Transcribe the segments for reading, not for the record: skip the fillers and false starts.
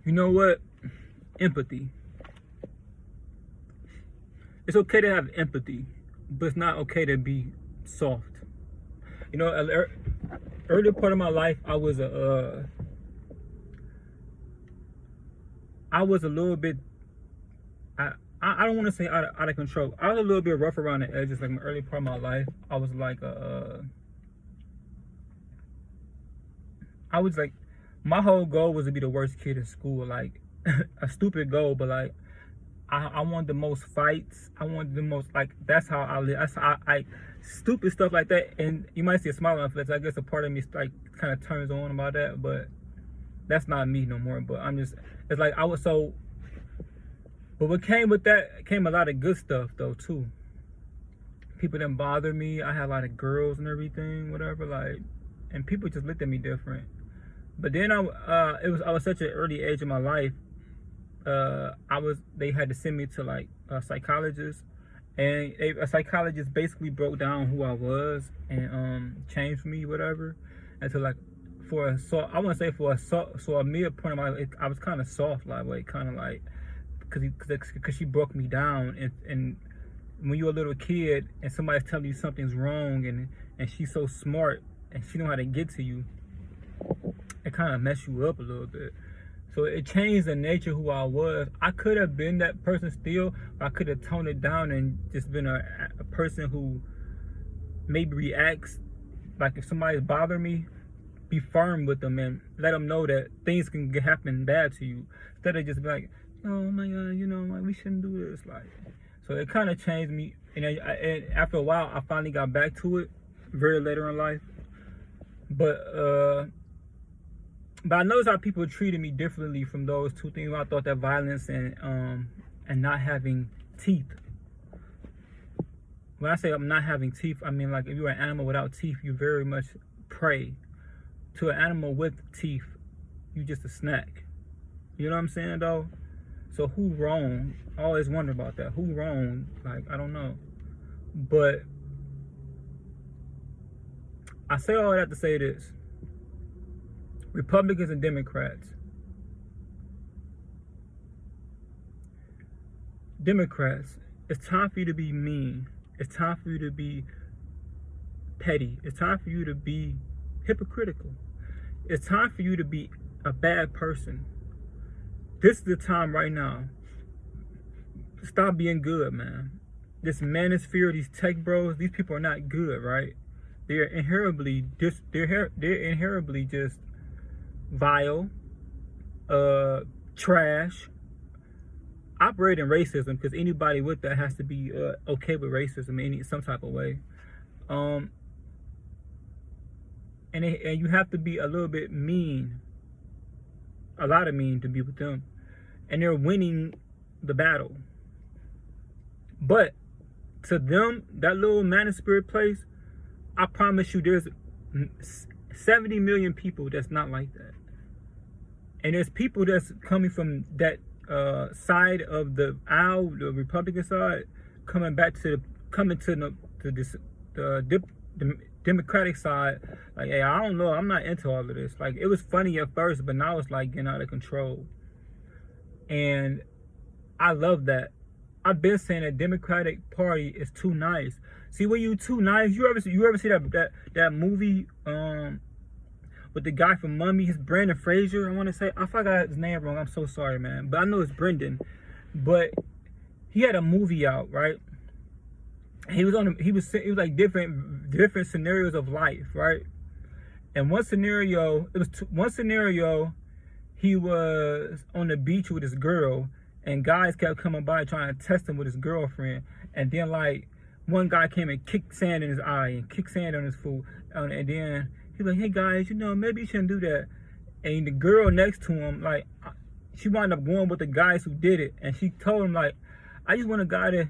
You know what? Empathy. It's okay to have empathy, but it's not okay to be soft. You know, earlier part of my life, I was a little bit. I don't want to say out of control. I was a little bit rough around the edges. Like my early part of my life, I was like I was like, my whole goal was to be the worst kid in school. Like a stupid goal, but like I wanted the most fights. I wanted the most, like, that's how I live. That's how I stupid stuff like that. And you might see a smile on my face. I guess a part of me like kind of turns on about that, but that's not me no more. But I'm just, it's like I was so. But what came with that came a lot of good stuff though too. People didn't bother me. I had a lot of girls and everything, whatever. Like, and people just looked at me different. But then I was such an early age in my life. They had to send me to like a psychologist, and a psychologist basically broke down who I was and changed me, whatever. And so like I want to say for a mid point of my life, I was kind of soft, like kind of like because she broke me down, and when you're a little kid and somebody's telling you something's wrong, and she's so smart and she know how to get to you, it kind of mess you up a little bit. So it changed the nature of who I was. I could have been that person still, but I could have toned it down and just been a person who maybe reacts. Like if somebody's bothering me, be firm with them and let them know that things can happen bad to you. Instead of just be like, oh my God, like we shouldn't do this. Like, so it kind of changed me. And after a while, I finally got back to it very later in life. But I noticed how people treated me differently from those two things. I thought that violence and not having teeth. When I say I'm not having teeth, I mean like if you're an animal without teeth, you very much prey. To an animal with teeth, you just a snack. You know what I'm saying though? So who wrong? I always wonder about that. Who wrong? Like, I don't know. But I say all that to say this. Republicans and Democrats. Democrats, it's time for you to be mean. It's time for you to be petty. It's time for you to be hypocritical. It's time for you to be a bad person. This is the time right now. Stop being good, man. This manosphere, these tech bros, these people are not good, right? They're inherently just vile, trash, operating racism, because anybody with that has to be okay with racism in some type of way. And you have to be a little bit mean, a lot of mean to be with them. And they're winning the battle. But to them, that little manosphere place, I promise you there's 70 million people that's not like that. And there's people that's coming from that side of the aisle, the Republican side, coming to the Democratic side. Like, hey, I don't know, I'm not into all of this. Like, it was funny at first, but now it's like getting out of control. And I love that. I've been saying that Democratic Party is too nice. See, when you too nice, you ever see that movie with the guy from Mummy? His Brendan Fraser, I want to say. I forgot his name wrong. I'm so sorry, man. But I know it's Brendan. But he had a movie out, right? He was like different scenarios of life, right? And one scenario, he was on the beach with his girl, and guys kept coming by trying to test him with his girlfriend. And then like one guy came and kicked sand in his eye and kicked sand on his foot. And then he's like, hey guys, maybe you shouldn't do that. And the girl next to him, like, she wound up going with the guys who did it. And she told him, like, I just want a guy to,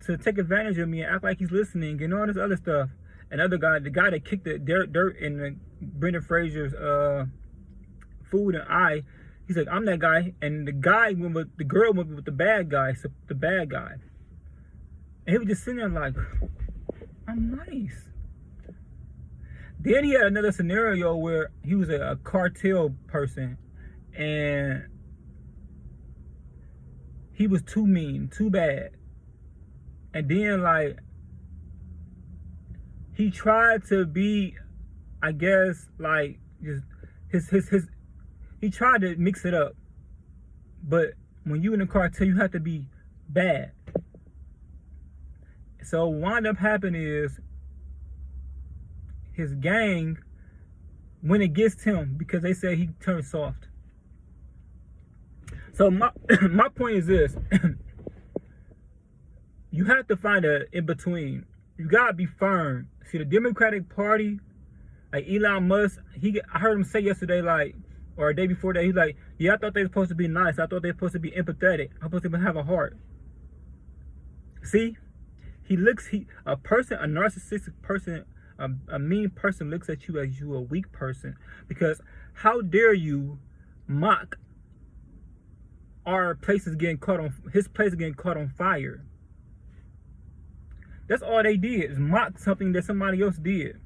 to take advantage of me and act like he's listening and all this other stuff. And the guy that kicked the dirt in Brendan Fraser's food and eye, he's like, I'm that guy. And the girl went with the bad guy, And he was just sitting there like, I'm nice. Then he had another scenario where he was a cartel person, and he was too mean, too bad. And then like he tried to be, I guess, like just his he tried to mix it up. But when you in the cartel, you have to be bad. So what wound up happening is his gang went against him because they said he turned soft. So my my point is this. You have to find a in between. You gotta be firm. See, the Democratic Party, like Elon Musk, I heard him say yesterday, like, or a day before that, he's like, yeah, I thought they were supposed to be nice. I thought they were supposed to be empathetic. I'm supposed to have a heart. See, a narcissistic person, a mean person looks at you as you a weak person, because how dare you mock his place is getting caught on fire. That's all they did, is mock something that somebody else did.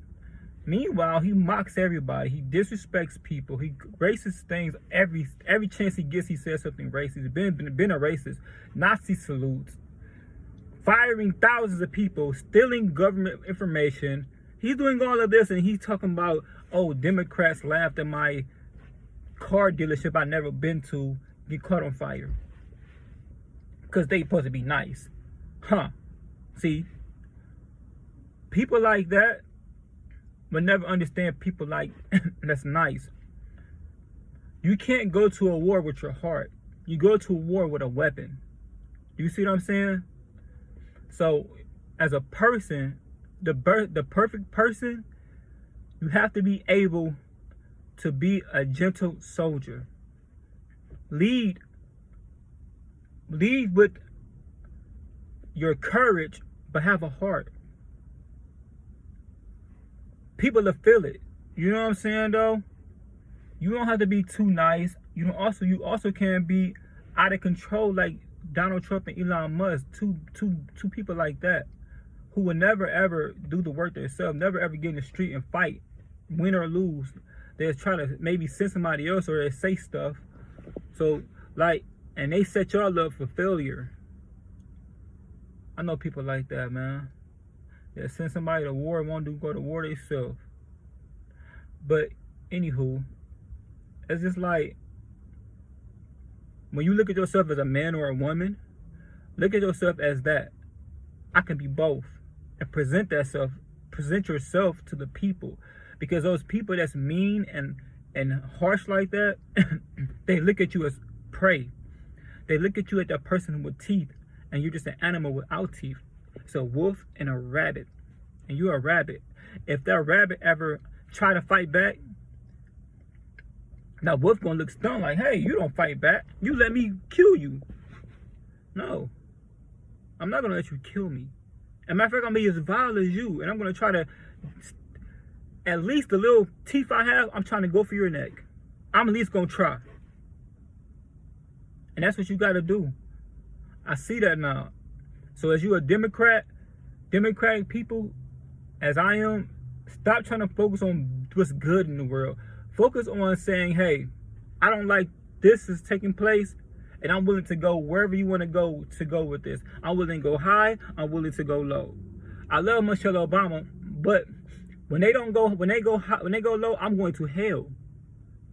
Meanwhile, he mocks everybody. He disrespects people. He racist things every chance he gets. He says something racist. Been a racist. Nazi salutes. Firing thousands of people. Stealing government information. He's doing all of this, and he's talking about, oh, Democrats laughed at my car dealership I never been to get caught on fire because they supposed to be nice. Huh? See, people like that will never understand people like that's nice. You can't go to a war with your heart. You go to a war with a weapon. You see what I'm saying? So, as a person, the perfect person, you have to be able to be a gentle soldier. Lead with your courage, but have a heart. People will feel it. You know what I'm saying, though? You don't have to be too nice. You also can't be out of control like Donald Trump and Elon Musk. Two people like that who will never ever do the work themselves, never ever get in the street and fight, win or lose. They'll try to maybe send somebody else, or they say stuff. So, like, and they set y'all up for failure. I know people like that, man. They send somebody to war and won't go to war themselves. But, anywho, it's just like, when you look at yourself as a man or a woman, look at yourself as that. I can be both. And present yourself to the people. Because those people that's mean and harsh like that, they look at you as prey. They look at you as that person with teeth, and you're just an animal without teeth. It's a wolf and a rabbit, and you're a rabbit. If that rabbit ever try to fight back, now wolf gonna look stunned like, hey, you don't fight back. You let me kill you. No, I'm not gonna let you kill me. As a matter of fact, I'm gonna be as vile as you, and I'm gonna try to, at least the little teeth I have, I'm trying to go for your neck. I'm at least gonna try. And that's what you gotta do. I see that now. So as you a Democratic people, as I am, stop trying to focus on what's good in the world. Focus on saying, hey, I don't like this is taking place, and I'm willing to go wherever you want to go with this. I'm willing to go high, I'm willing to go low. I love Michelle Obama, but when they go low, I'm going to hell.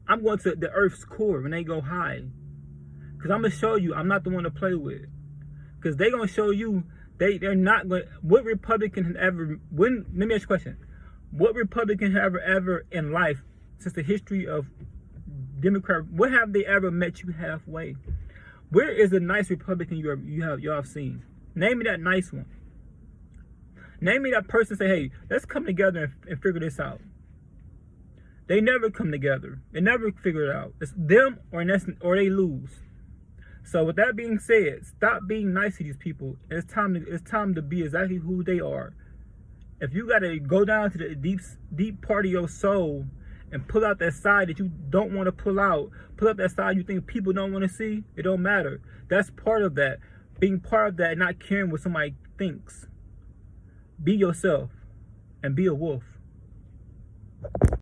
I'm going to the earth's core when they go high. Because I'm going to show you I'm not the one to play with. Because they're going to show you they're not going to. What Republican let me ask you a question. What Republican have ever in life, since the history of Democrat, what have they ever met you halfway? Where is the nice Republican y'all have seen? Name me that nice one. Name me that person say, hey, let's come together and figure this out. They never come together. They never figure it out. It's them or they lose. So with that being said, stop being nice to these people. It's time to be exactly who they are. If you gotta go down to the deep part of your soul and pull out that side that you don't want to pull out, pull out that side you think people don't want to see, it don't matter. That's part of that. Being part of that and not caring what somebody thinks. Be yourself and be a wolf.